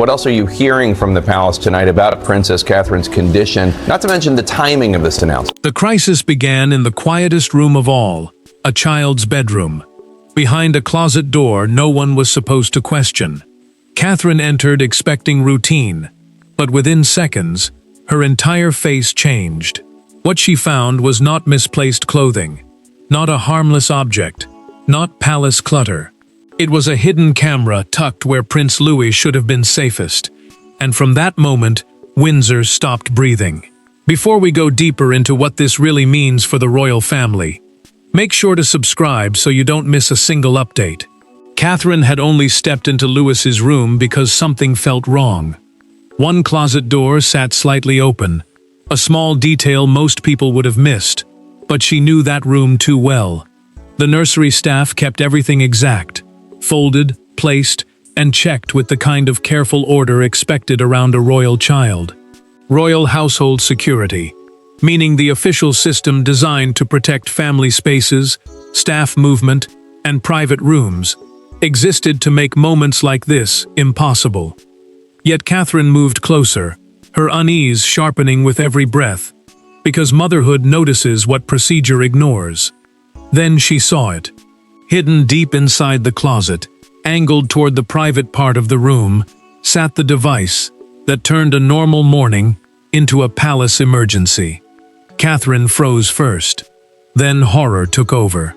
What else are you hearing from the palace tonight about Princess Catherine's condition? Not to mention the timing of this announcement. The crisis began in the quietest room of all, a child's bedroom. Behind a closet door no one was supposed to question. Catherine entered expecting routine, but within seconds, her entire face changed. What she found was not misplaced clothing, not a harmless object, not palace clutter. It was a hidden camera tucked where Prince Louis should have been safest, and from that moment, Windsor stopped breathing. Before we go deeper into what this really means for the royal family, make sure to subscribe so you don't miss a single update. Catherine had only stepped into Louis's room because something felt wrong. One closet door sat slightly open, a small detail most people would have missed, but she knew that room too well. The nursery staff kept everything exact, folded, placed, and checked with the kind of careful order expected around a royal child. Royal household security, meaning the official system designed to protect family spaces, staff movement, and private rooms, existed to make moments like this impossible. Yet Catherine moved closer, her unease sharpening with every breath, because motherhood notices what procedure ignores. Then she saw it. Hidden deep inside the closet, angled toward the private part of the room, sat the device that turned a normal morning into a palace emergency. Catherine froze first. Then horror took over.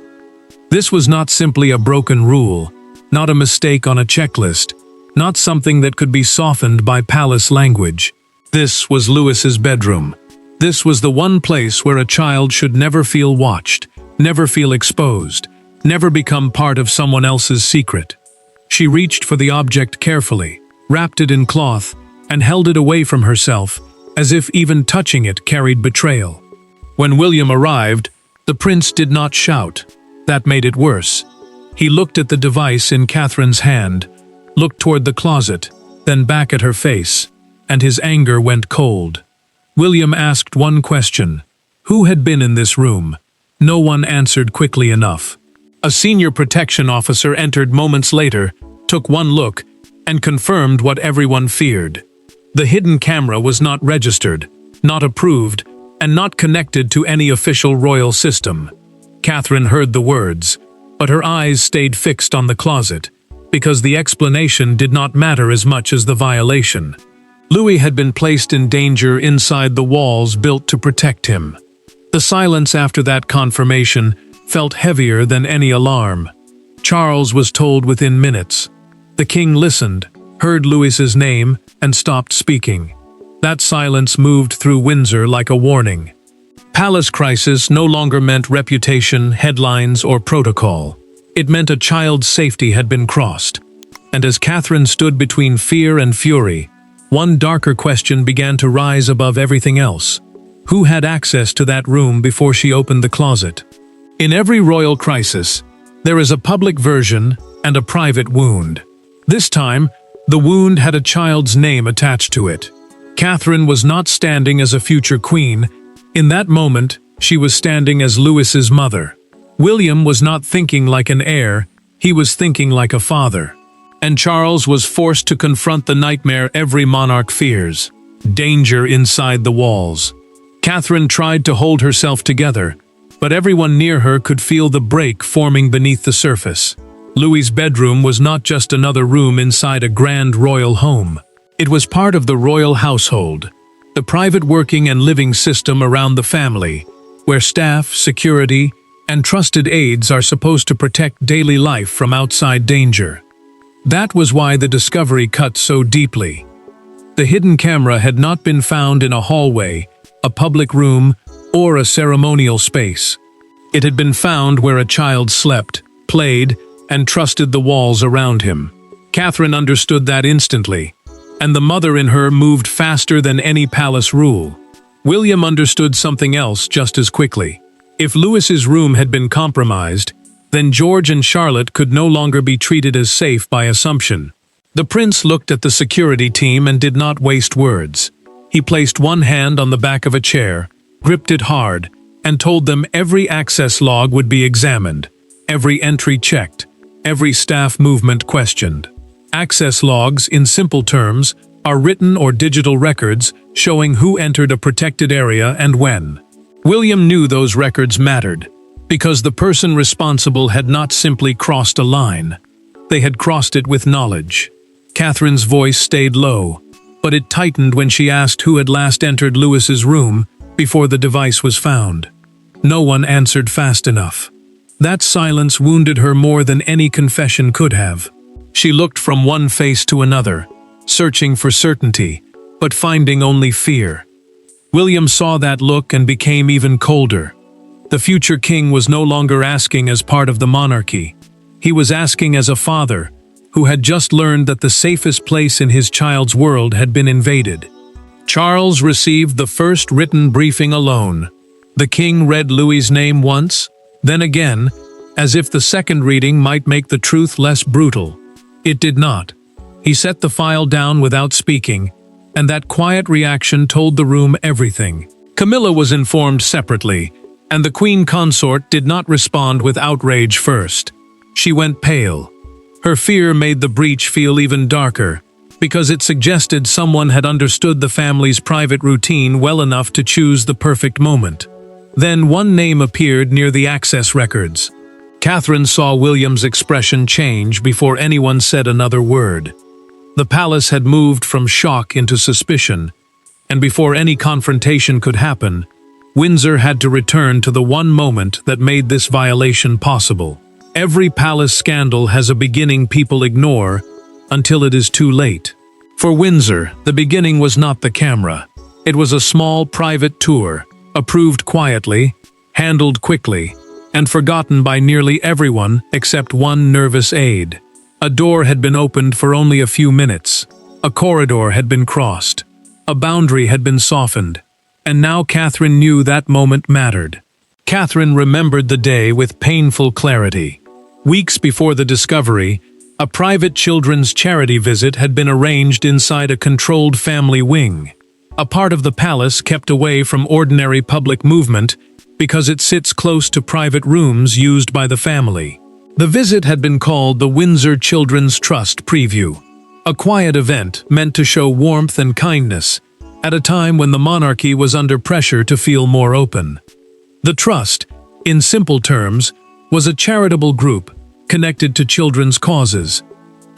This was not simply a broken rule, not a mistake on a checklist, not something that could be softened by palace language. This was Louis's bedroom. This was the one place where a child should never feel watched, never feel exposed, never become part of someone else's secret. She reached for the object carefully, wrapped it in cloth, and held it away from herself, as if even touching it carried betrayal. When William arrived, the prince did not shout. That made it worse. He looked at the device in Catherine's hand, looked toward the closet, then back at her face, and his anger went cold. William asked one question: who had been in this room? No one answered quickly enough. A senior protection officer entered moments later, took one look, and confirmed what everyone feared. The hidden camera was not registered, not approved, and not connected to any official royal system. Catherine heard the words, but her eyes stayed fixed on the closet, because the explanation did not matter as much as the violation. Louis had been placed in danger inside the walls built to protect him. The silence after that confirmation felt heavier than any alarm. Charles was told within minutes. The king listened, heard Louis's name, and stopped speaking. That silence moved through Windsor like a warning. Palace crisis no longer meant reputation, headlines, or protocol. It meant a child's safety had been crossed. And as Catherine stood between fear and fury, one darker question began to rise above everything else. Who had access to that room before she opened the closet? In every royal crisis, there is a public version and a private wound. This time, the wound had a child's name attached to it. Catherine was not standing as a future queen. In that moment, she was standing as Louis's mother. William was not thinking like an heir, he was thinking like a father. And Charles was forced to confront the nightmare every monarch fears: danger inside the walls. Catherine tried to hold herself together, but everyone near her could feel the break forming beneath the surface. Louis's bedroom was not just another room inside a grand royal home. It was part of the royal household, the private working and living system around the family, where staff, security, and trusted aides are supposed to protect daily life from outside danger. That was why the discovery cut so deeply. The hidden camera had not been found in a hallway, a public room, or a ceremonial space. It had been found where a child slept, played, and trusted the walls around him. Catherine understood that instantly, and the mother in her moved faster than any palace rule. William understood something else just as quickly. If Louis's room had been compromised, then George and Charlotte could no longer be treated as safe by assumption. The prince looked at the security team and did not waste words. He placed one hand on the back of a chair, gripped it hard, and told them every access log would be examined, every entry checked, every staff movement questioned. Access logs, in simple terms, are written or digital records showing who entered a protected area and when. William knew those records mattered, because the person responsible had not simply crossed a line. They had crossed it with knowledge. Catherine's voice stayed low, but it tightened when she asked who had last entered Lewis's room before the device was found. No one answered fast enough. That silence wounded her more than any confession could have. She looked from one face to another, searching for certainty, but finding only fear. William saw that look and became even colder. The future king was no longer asking as part of the monarchy. He was asking as a father, who had just learned that the safest place in his child's world had been invaded. Charles received the first written briefing alone. The king read Louis's name once, then again, as if the second reading might make the truth less brutal. It did not. He set the file down without speaking, and that quiet reaction told the room everything. Camilla was informed separately, and the queen consort did not respond with outrage first. She went pale. Her fear made the breach feel even darker, because it suggested someone had understood the family's private routine well enough to choose the perfect moment. Then one name appeared near the access records. Catherine saw William's expression change before anyone said another word. The palace had moved from shock into suspicion, and before any confrontation could happen, Windsor had to return to the one moment that made this violation possible. Every palace scandal has a beginning people ignore until it is too late. For Windsor, the beginning was not the camera. It was a small private tour, approved quietly, handled quickly, and forgotten by nearly everyone except one nervous aide. A door had been opened for only a few minutes. A corridor had been crossed. A boundary had been softened. And now Catherine knew that moment mattered. Catherine remembered the day with painful clarity. Weeks before the discovery, a private children's charity visit had been arranged inside a controlled family wing, a part of the palace kept away from ordinary public movement because it sits close to private rooms used by the family. The visit had been called the Windsor Children's Trust Preview, a quiet event meant to show warmth and kindness at a time when the monarchy was under pressure to feel more open. The Trust, in simple terms, was a charitable group connected to children's causes,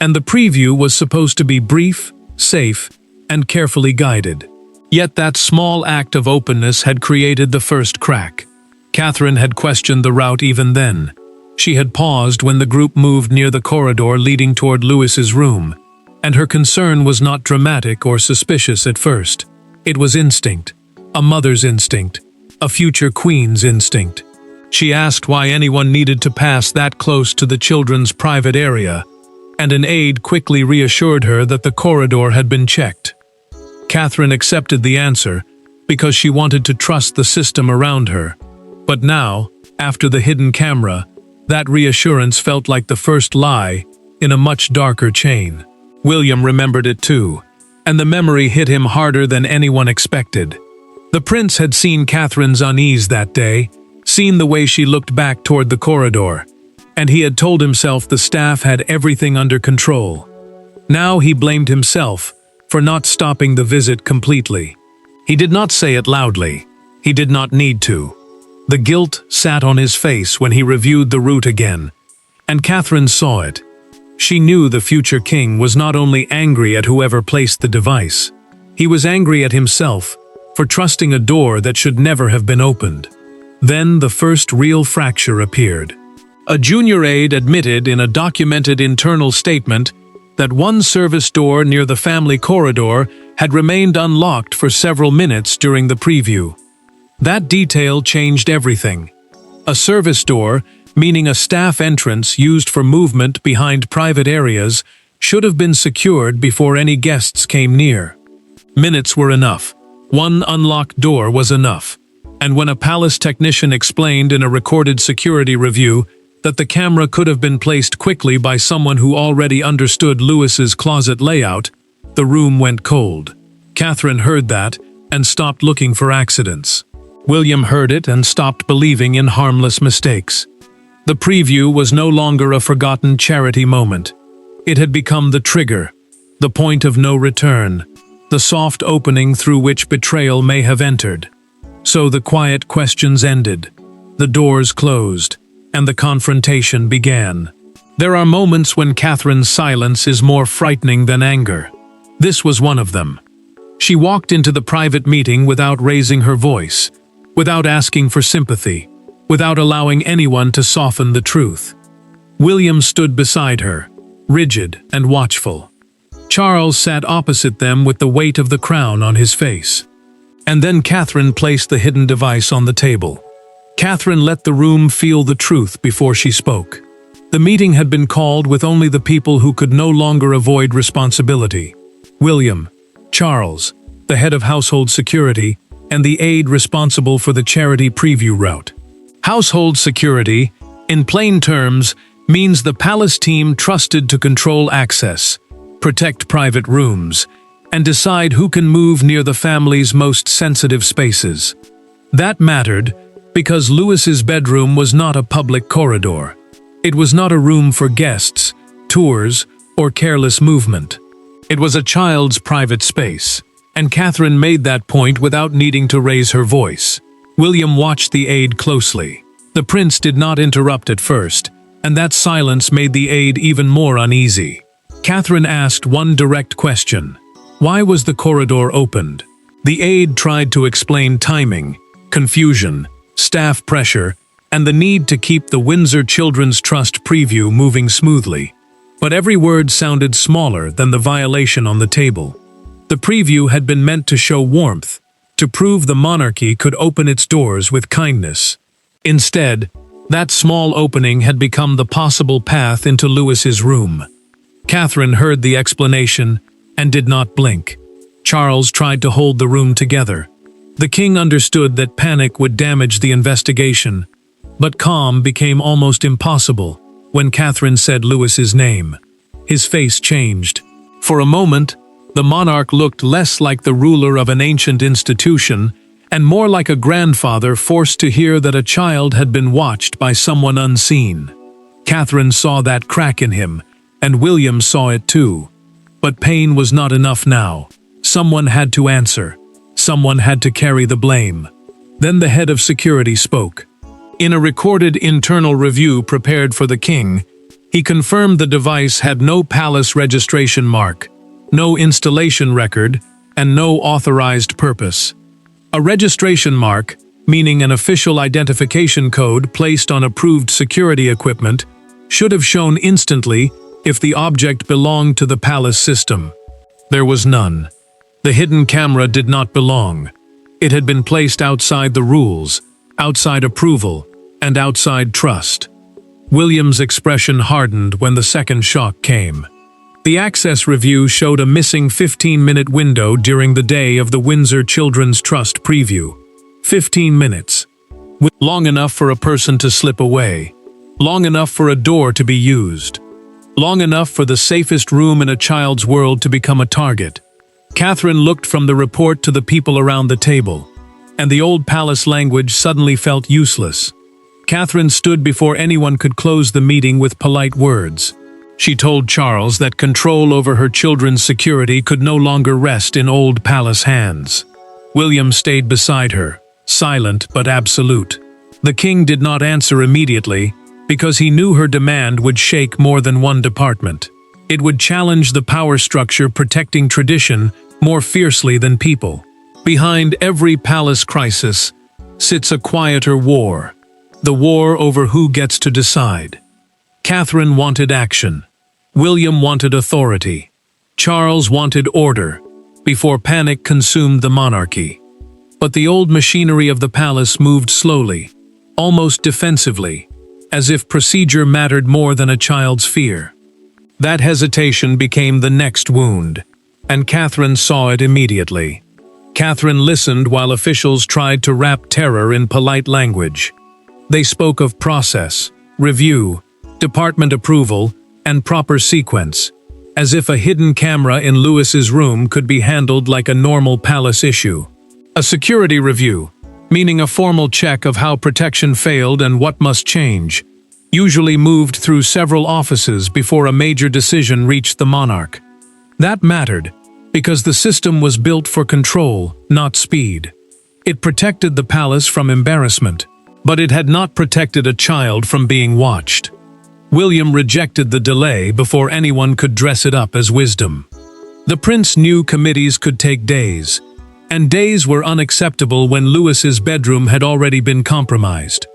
and the preview was supposed to be brief, safe, and carefully guided. Yet that small act of openness had created the first crack. Catherine had questioned the route even then. She had paused when the group moved near the corridor leading toward Lewis's room, and her concern was not dramatic or suspicious at first. It was instinct, a mother's instinct, a future queen's instinct. She asked why anyone needed to pass that close to the children's private area, and an aide quickly reassured her that the corridor had been checked. Catherine accepted the answer because she wanted to trust the system around her. But now, after the hidden camera, that reassurance felt like the first lie in a much darker chain. William remembered it too, and the memory hit him harder than anyone expected. The prince had seen Catherine's unease that day, seen the way she looked back toward the corridor, and he had told himself the staff had everything under control. Now he blamed himself for not stopping the visit completely. He did not say it loudly. He did not need to. The guilt sat on his face when he reviewed the route again, and Catherine saw it. She knew the future king was not only angry at whoever placed the device, he was angry at himself for trusting a door that should never have been opened. Then the first real fracture appeared. A junior aide admitted in a documented internal statement that one service door near the family corridor had remained unlocked for several minutes during the preview. That detail changed everything. A service door, meaning a staff entrance used for movement behind private areas, should have been secured before any guests came near. Minutes were enough. One unlocked door was enough. And when a palace technician explained in a recorded security review that the camera could have been placed quickly by someone who already understood Lewis's closet layout, the room went cold. Catherine heard that and stopped looking for accidents. William heard it and stopped believing in harmless mistakes. The preview was no longer a forgotten charity moment. It had become the trigger, the point of no return, the soft opening through which betrayal may have entered. So the quiet questions ended, the doors closed, and the confrontation began. There are moments when Catherine's silence is more frightening than anger. This was one of them. She walked into the private meeting without raising her voice, without asking for sympathy, without allowing anyone to soften the truth. William stood beside her, rigid and watchful. Charles sat opposite them with the weight of the crown on his face. And then Catherine placed the hidden device on the table. Catherine let the room feel the truth before she spoke. The meeting had been called with only the people who could no longer avoid responsibility. William, Charles, the head of household security, and the aide responsible for the charity preview route. Household security, in plain terms, means the palace team trusted to control access, protect private rooms, and decide who can move near the family's most sensitive spaces. That mattered because Louis's bedroom was not a public corridor. It was not a room for guests, tours, or careless movement. It was a child's private space, and Catherine made that point without needing to raise her voice. William watched the aide closely. The prince did not interrupt at first, and that silence made the aide even more uneasy. Catherine asked one direct question. Why was the corridor opened? The aide tried to explain timing, confusion, staff pressure, and the need to keep the Windsor Children's Trust preview moving smoothly. But every word sounded smaller than the violation on the table. The preview had been meant to show warmth, to prove the monarchy could open its doors with kindness. Instead, that small opening had become the possible path into Louis's room. Catherine heard the explanation and did not blink. Charles tried to hold the room together. The king understood that panic would damage the investigation, but calm became almost impossible when Catherine said Louis's name. His face changed. For a moment, the monarch looked less like the ruler of an ancient institution and more like a grandfather forced to hear that a child had been watched by someone unseen. Catherine saw that crack in him, and William saw it too. But pain was not enough now. Someone had to answer. Someone had to carry the blame. Then the head of security spoke. In a recorded internal review prepared for the king, he confirmed the device had no palace registration mark, no installation record, and no authorized purpose. A registration mark, meaning an official identification code placed on approved security equipment, should have shown instantly if the object belonged to the palace system. There was none. The hidden camera did not belong. It had been placed outside the rules, outside approval, and outside trust. William's expression hardened when the second shock came. The access review showed a missing 15-minute window during the day of the Windsor Children's Trust preview. 15 minutes. Long enough for a person to slip away. Long enough for a door to be used. Long enough for the safest room in a child's world to become a target. Catherine looked from the report to the people around the table, and the old palace language suddenly felt useless. Catherine stood before anyone could close the meeting with polite words. She told Charles that control over her children's security could no longer rest in old palace hands. William stayed beside her, silent but absolute. The king did not answer immediately because he knew her demand would shake more than one department. It would challenge the power structure protecting tradition more fiercely than people. Behind every palace crisis sits a quieter war, the war over who gets to decide. Catherine wanted action. William wanted authority. Charles wanted order, before panic consumed the monarchy. But the old machinery of the palace moved slowly, almost defensively, as if procedure mattered more than a child's fear. That hesitation became the next wound, and Catherine saw it immediately. Catherine listened while officials tried to wrap terror in polite language. They spoke of process, review, department approval, and proper sequence, as if a hidden camera in Louis's room could be handled like a normal palace issue. A security review, meaning a formal check of how protection failed and what must change. usually moved through several offices before a major decision reached the monarch. That mattered, because the system was built for control, not speed. It protected the palace from embarrassment, but it had not protected a child from being watched. William rejected the delay before anyone could dress it up as wisdom. The prince knew committees could take days, and days were unacceptable when Louis's bedroom had already been compromised.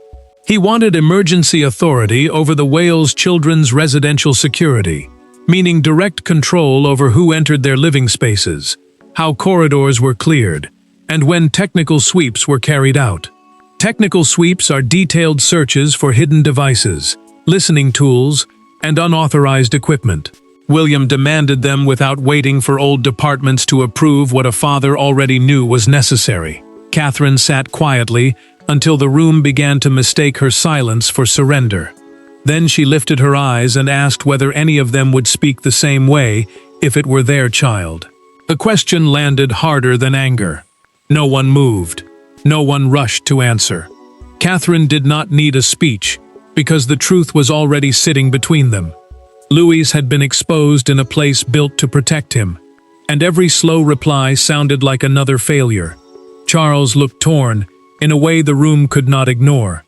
He wanted emergency authority over the Wales children's residential security, meaning direct control over who entered their living spaces, how corridors were cleared, and when technical sweeps were carried out. Technical sweeps are detailed searches for hidden devices, listening tools, and unauthorized equipment. William demanded them without waiting for old departments to approve what a father already knew was necessary. Catherine sat quietly until the room began to mistake her silence for surrender. Then she lifted her eyes and asked whether any of them would speak the same way if it were their child. The question landed harder than anger. No one moved. No one rushed to answer. Catherine did not need a speech, because the truth was already sitting between them. Louis had been exposed in a place built to protect him, and every slow reply sounded like another failure. Charles looked torn, in a way the room could not ignore.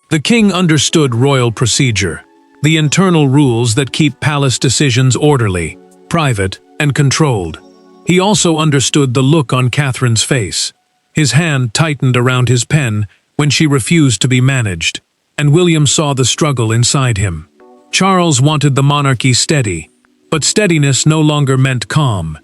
The king understood royal procedure, the internal rules that keep palace decisions orderly, private, and controlled. He also understood the look on Catherine's face. His hand tightened around his pen when she refused to be managed, and William saw the struggle inside him. Charles wanted the monarchy steady, but steadiness no longer meant calm.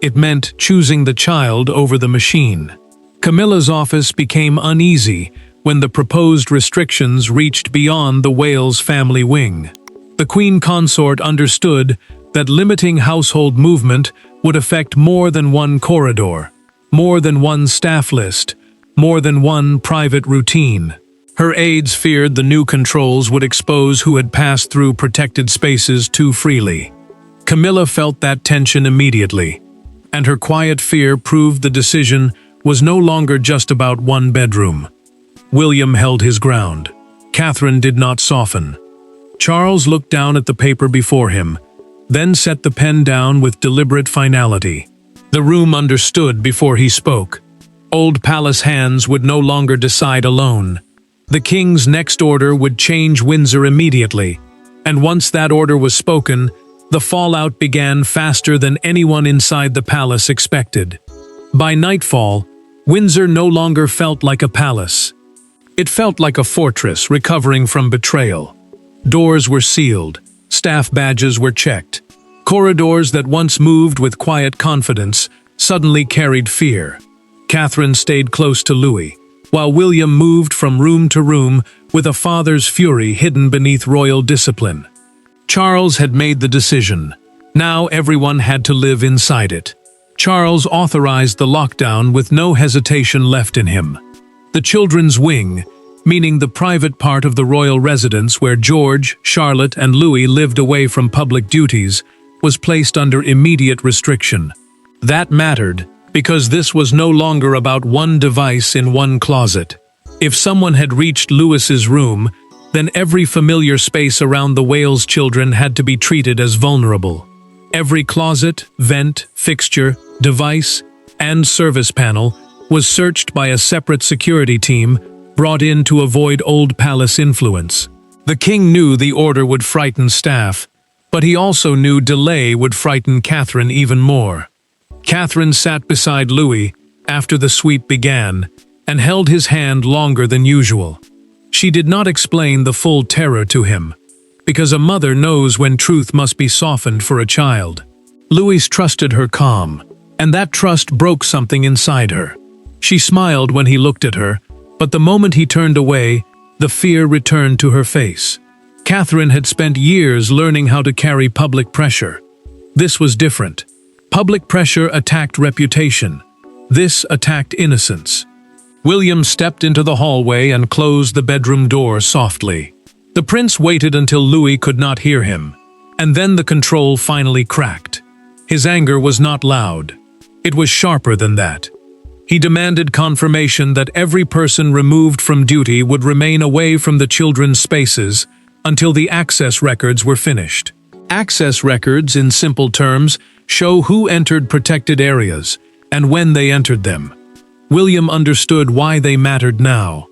It meant choosing the child over the machine. Camilla's office became uneasy when the proposed restrictions reached beyond the Wales family wing. The Queen Consort understood that limiting household movement would affect more than one corridor, more than one staff list, more than one private routine. Her aides feared the new controls would expose who had passed through protected spaces too freely. Camilla felt that tension immediately, and her quiet fear proved the decision was no longer just about one bedroom. William held his ground. Catherine did not soften. Charles looked down at the paper before him, then set the pen down with deliberate finality. The room understood before he spoke. Old palace hands would no longer decide alone. The king's next order would change Windsor immediately, and once that order was spoken, the fallout began faster than anyone inside the palace expected. By nightfall, Windsor no longer felt like a palace. It felt like a fortress recovering from betrayal. Doors were sealed, staff badges were checked. Corridors that once moved with quiet confidence suddenly carried fear. Catherine stayed close to Louis, while William moved from room to room with a father's fury hidden beneath royal discipline. Charles had made the decision. Now everyone had to live inside it. Charles authorized the lockdown with no hesitation left in him. The children's wing, meaning the private part of the royal residence where George, Charlotte, and Louis lived away from public duties, was placed under immediate restriction. That mattered, because this was no longer about one device in one closet. If someone had reached Louis's room, then every familiar space around the Wales children had to be treated as vulnerable. Every closet, vent, fixture, device, and service panel was searched by a separate security team brought in to avoid old palace influence. The king knew the order would frighten staff, but he also knew delay would frighten Catherine even more. Catherine sat beside Louis after the sweep began and held his hand longer than usual. She did not explain the full terror to him, because a mother knows when truth must be softened for a child. Louis trusted her calm, and that trust broke something inside her. She smiled when he looked at her, but the moment he turned away, the fear returned to her face. Catherine had spent years learning how to carry public pressure. This was different. Public pressure attacked reputation. This attacked innocence. William stepped into the hallway and closed the bedroom door softly. The prince waited until Louis could not hear him, and then the control finally cracked. His anger was not loud. It was sharper than that. He demanded confirmation that every person removed from duty would remain away from the children's spaces until the access records were finished. Access records, in simple terms, show who entered protected areas and when they entered them. William understood why they mattered now.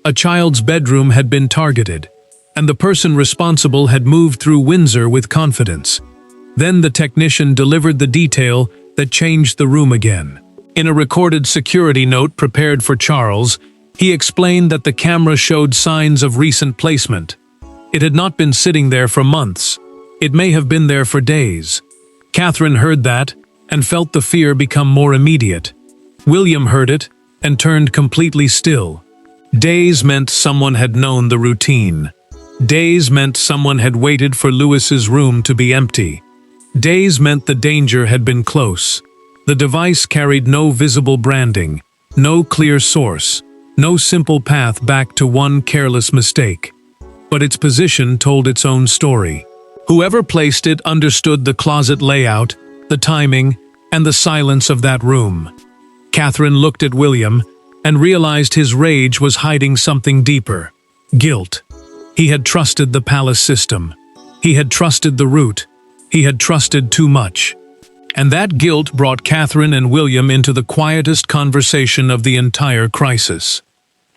A child's bedroom had been targeted, and the person responsible had moved through Windsor with confidence. Then the technician delivered the detail that changed the room again. In a recorded security note prepared for Charles, he explained that the camera showed signs of recent placement. It had not been sitting there for months. It may have been there for days. Catherine heard that and felt the fear become more immediate. William heard it and turned completely still. Days meant someone had known the routine. Days meant someone had waited for Lewis's room to be empty. Days meant the danger had been close. The device carried no visible branding, no clear source, no simple path back to one careless mistake. But its position told its own story. Whoever placed it understood the closet layout, the timing, and the silence of that room. Catherine looked at William and realized his rage was hiding something deeper: guilt. He had trusted the palace system. He had trusted the route. He had trusted too much. And that guilt brought Catherine and William into the quietest conversation of the entire crisis.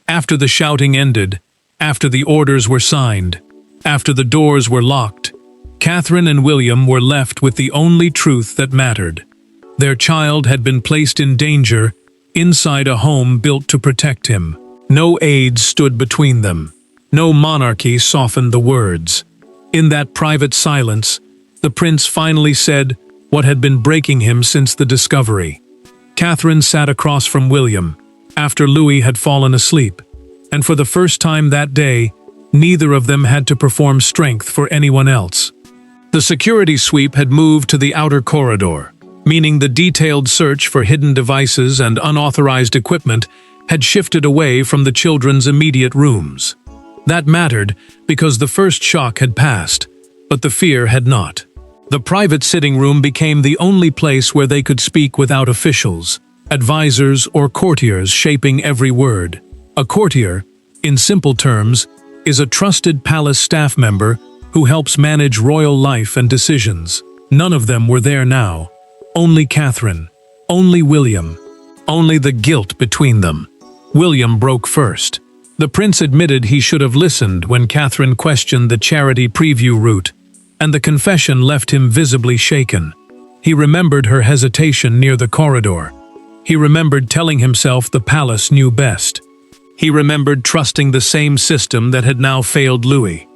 After the shouting ended, after the orders were signed, after the doors were locked, Catherine and William were left with the only truth that mattered. Their child had been placed in danger inside a home built to protect him. No aides stood between them. No monarchy softened the words. In that private silence, the prince finally said what had been breaking him since the discovery. Catherine sat across from William, after Louis had fallen asleep, and for the first time that day, neither of them had to perform strength for anyone else. The security sweep had moved to the outer corridor, meaning the detailed search for hidden devices and unauthorized equipment had shifted away from the children's immediate rooms. That mattered because the first shock had passed, but the fear had not. The private sitting room became the only place where they could speak without officials, advisors, or courtiers shaping every word. A courtier, in simple terms, is a trusted palace staff member who helps manage royal life and decisions. None of them were there now. Only Catherine. Only William. Only the guilt between them. William broke first. The prince admitted he should have listened when Catherine questioned the charity preview route, and the confession left him visibly shaken. He remembered her hesitation near the corridor. He remembered telling himself the palace knew best. He remembered trusting the same system that had now failed Louis.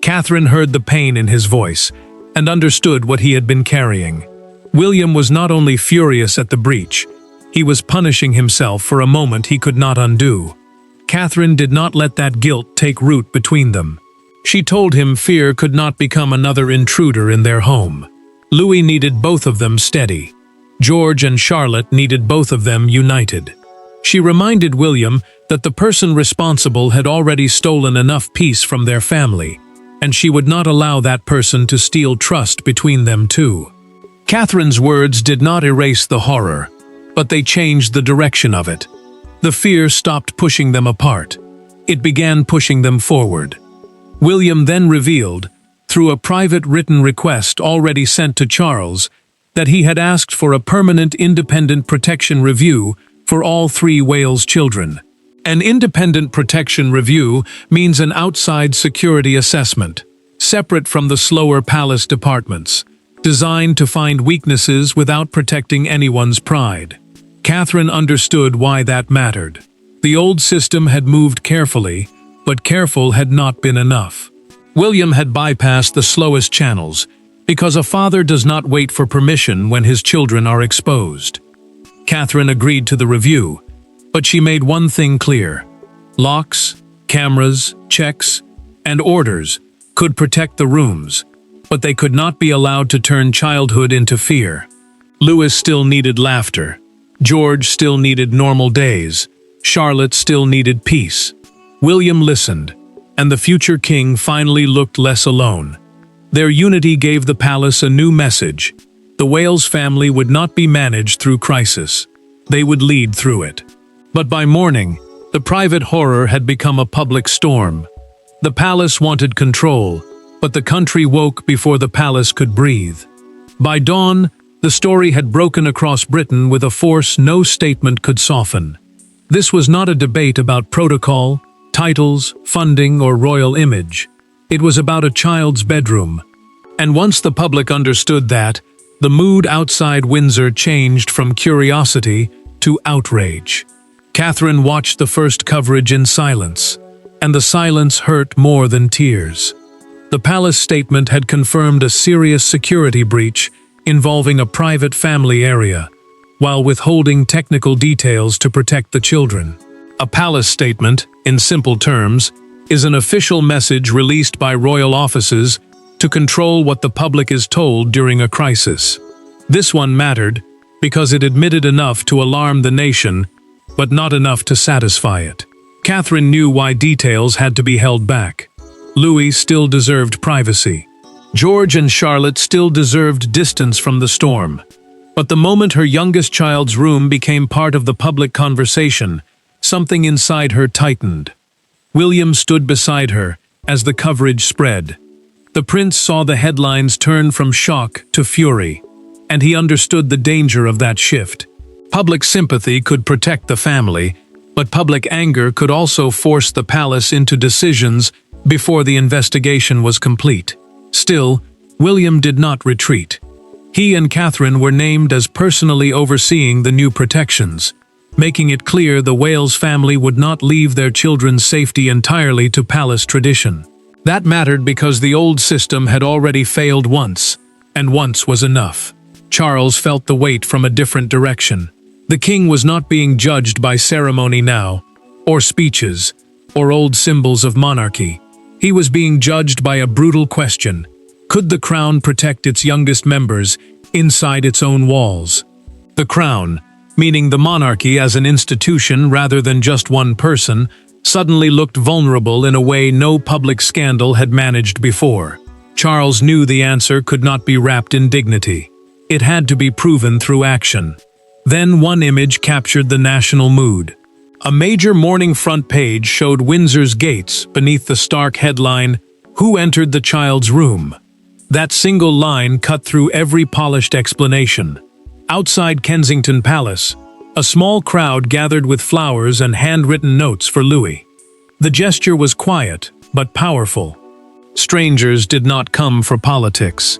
Catherine heard the pain in his voice and understood what he had been carrying. William was not only furious at the breach, he was punishing himself for a moment he could not undo. Catherine did not let that guilt take root between them. She told him fear could not become another intruder in their home. Louis needed both of them steady. George and Charlotte needed both of them united. She reminded William that the person responsible had already stolen enough peace from their family, and she would not allow that person to steal trust between them too. Catherine's words did not erase the horror, but they changed the direction of it. The fear stopped pushing them apart. It began pushing them forward. William then revealed, through a private written request already sent to Charles, that he had asked for a permanent independent protection review for all 3 Wales children. An independent protection review means an outside security assessment, separate from the slower palace departments, designed to find weaknesses without protecting anyone's pride. Catherine understood why that mattered. The old system had moved carefully, but careful had not been enough. William had bypassed the slowest channels, because a father does not wait for permission when his children are exposed. Catherine agreed to the review, but she made one thing clear: locks, cameras, checks, and orders could protect the rooms, but they could not be allowed to turn childhood into fear. Louis still needed laughter. George still needed normal days. Charlotte still needed peace. William listened, and the future king finally looked less alone. Their unity gave the palace a new message. The Wales family would not be managed through crisis. They would lead through it. But by morning, the private horror had become a public storm. The palace wanted control, but the country woke before the palace could breathe. By dawn, the story had broken across Britain with a force no statement could soften. This was not a debate about protocol, titles, funding, or royal image. It was about a child's bedroom. And once the public understood that, the mood outside Windsor changed from curiosity to outrage. Catherine watched the first coverage in silence, and the silence hurt more than tears. The palace statement had confirmed a serious security breach involving a private family area, while withholding technical details to protect the children. A palace statement, in simple terms, is an official message released by royal offices to control what the public is told during a crisis. This one mattered because it admitted enough to alarm the nation, but not enough to satisfy it. Catherine knew why details had to be held back. Louis still deserved privacy. George and Charlotte still deserved distance from the storm. But the moment her youngest child's room became part of the public conversation, something inside her tightened. William stood beside her as the coverage spread. The prince saw the headlines turn from shock to fury, and he understood the danger of that shift. Public sympathy could protect the family, but public anger could also force the palace into decisions before the investigation was complete. Still, William did not retreat. He and Catherine were named as personally overseeing the new protections, making it clear the Wales family would not leave their children's safety entirely to palace tradition. That mattered because the old system had already failed once, and once was enough. Charles felt the weight from a different direction. The king was not being judged by ceremony now, or speeches, or old symbols of monarchy. He was being judged by a brutal question. Could the crown protect its youngest members inside its own walls? The crown, meaning the monarchy as an institution rather than just one person, suddenly looked vulnerable in a way no public scandal had managed before. Charles knew the answer could not be wrapped in dignity. It had to be proven through action. Then one image captured the national mood. A major morning front page showed Windsor's gates beneath the stark headline, "Who entered the child's room?" That single line cut through every polished explanation. Outside Kensington Palace, a small crowd gathered with flowers and handwritten notes for Louis. The gesture was quiet, but powerful. Strangers did not come for politics.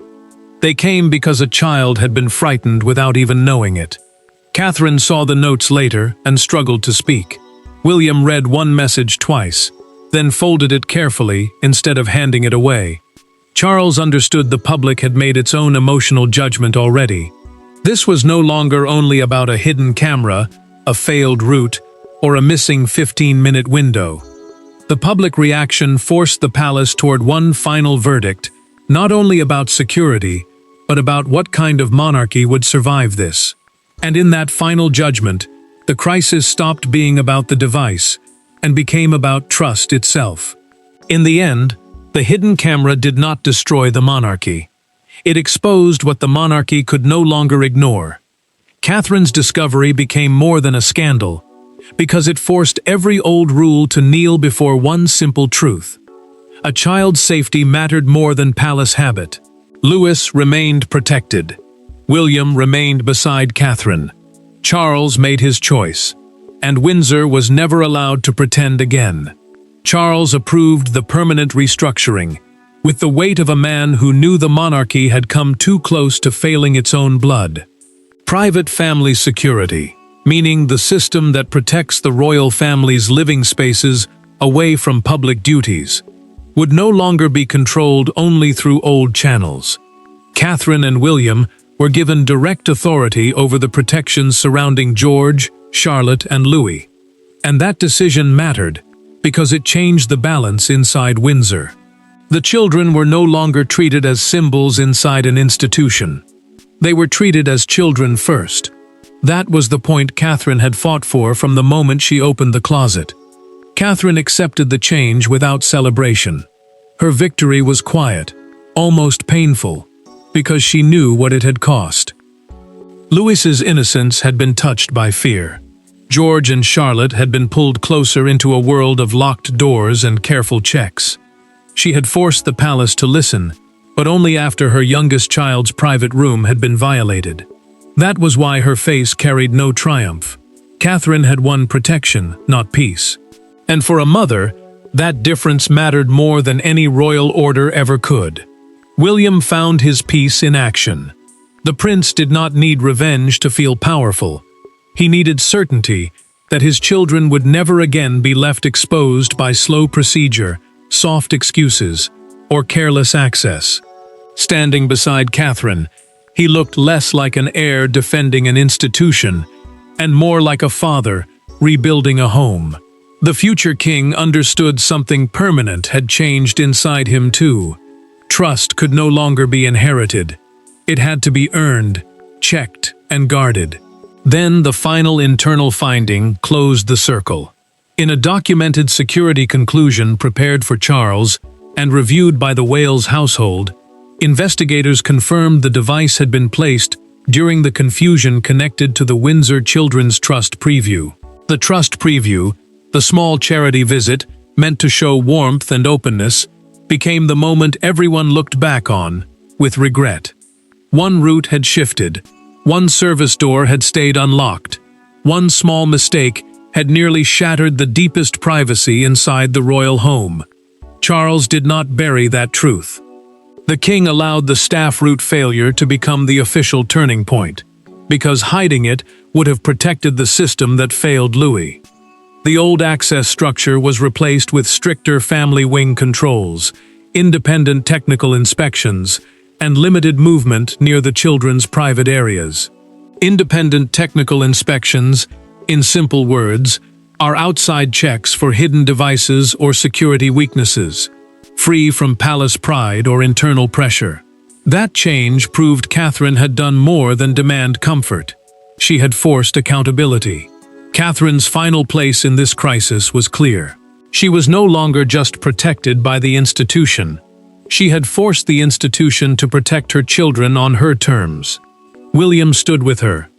They came because a child had been frightened without even knowing it. Catherine saw the notes later and struggled to speak. William read one message twice, then folded it carefully instead of handing it away. Charles understood the public had made its own emotional judgment already. This was no longer only about a hidden camera, a failed route, or a missing 15-minute window. The public reaction forced the palace toward one final verdict, not only about security, but about what kind of monarchy would survive this. And in that final judgment, the crisis stopped being about the device and became about trust itself. In the end, the hidden camera did not destroy the monarchy. It exposed what the monarchy could no longer ignore. Catherine's discovery became more than a scandal, because it forced every old rule to kneel before one simple truth. A child's safety mattered more than palace habit. Louis remained protected. William remained beside Catherine. Charles made his choice, and Windsor was never allowed to pretend again. Charles approved the permanent restructuring, with the weight of a man who knew the monarchy had come too close to failing its own blood. Private family security, meaning the system that protects the royal family's living spaces away from public duties, would no longer be controlled only through old channels. Catherine and William were given direct authority over the protections surrounding George, Charlotte, and Louis. And that decision mattered, because it changed the balance inside Windsor. The children were no longer treated as symbols inside an institution. They were treated as children first. That was the point Catherine had fought for from the moment she opened the closet. Catherine accepted the change without celebration. Her victory was quiet, almost painful, because she knew what it had cost. Louis's innocence had been touched by fear. George and Charlotte had been pulled closer into a world of locked doors and careful checks. She had forced the palace to listen, but only after her youngest child's private room had been violated. That was why her face carried no triumph. Catherine had won protection, not peace. And for a mother, that difference mattered more than any royal order ever could. William found his peace in action. The prince did not need revenge to feel powerful. He needed certainty that his children would never again be left exposed by slow procedure, soft excuses, or careless access. Standing beside Catherine, he looked less like an heir defending an institution and more like a father rebuilding a home. The future king understood something permanent had changed inside him too. Trust could no longer be inherited. It had to be earned, checked, and guarded. Then the final internal finding closed the circle. In a documented security conclusion prepared for Charles and reviewed by the Wales household, investigators confirmed the device had been placed during the confusion connected to the Windsor Children's Trust preview. The Trust preview, the small charity visit meant to show warmth and openness, became the moment everyone looked back on with regret. One route had shifted, one service door had stayed unlocked, one small mistake had nearly shattered the deepest privacy inside the royal home. Charles did not bury that truth. The king allowed the staff route failure to become the official turning point, because hiding it would have protected the system that failed Louis. The old access structure was replaced with stricter family wing controls, independent technical inspections, and limited movement near the children's private areas. Independent technical inspections, in simple words, are outside checks for hidden devices or security weaknesses, free from palace pride or internal pressure. That change proved Catherine had done more than demand comfort. She had forced accountability. Catherine's final place in this crisis was clear. She was no longer just protected by the institution. She had forced the institution to protect her children on her terms. William stood with her.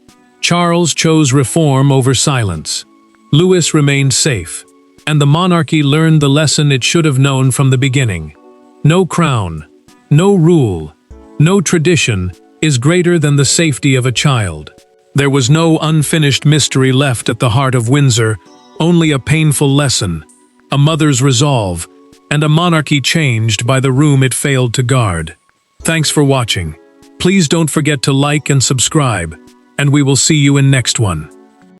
Charles chose reform over silence. Louis remained safe, and the monarchy learned the lesson it should have known from the beginning. No crown, no rule, no tradition is greater than the safety of a child. There was no unfinished mystery left at the heart of Windsor, only a painful lesson, a mother's resolve, and a monarchy changed by the room it failed to guard. Thanks for watching. Please don't forget to like and subscribe, and we will see you in next one.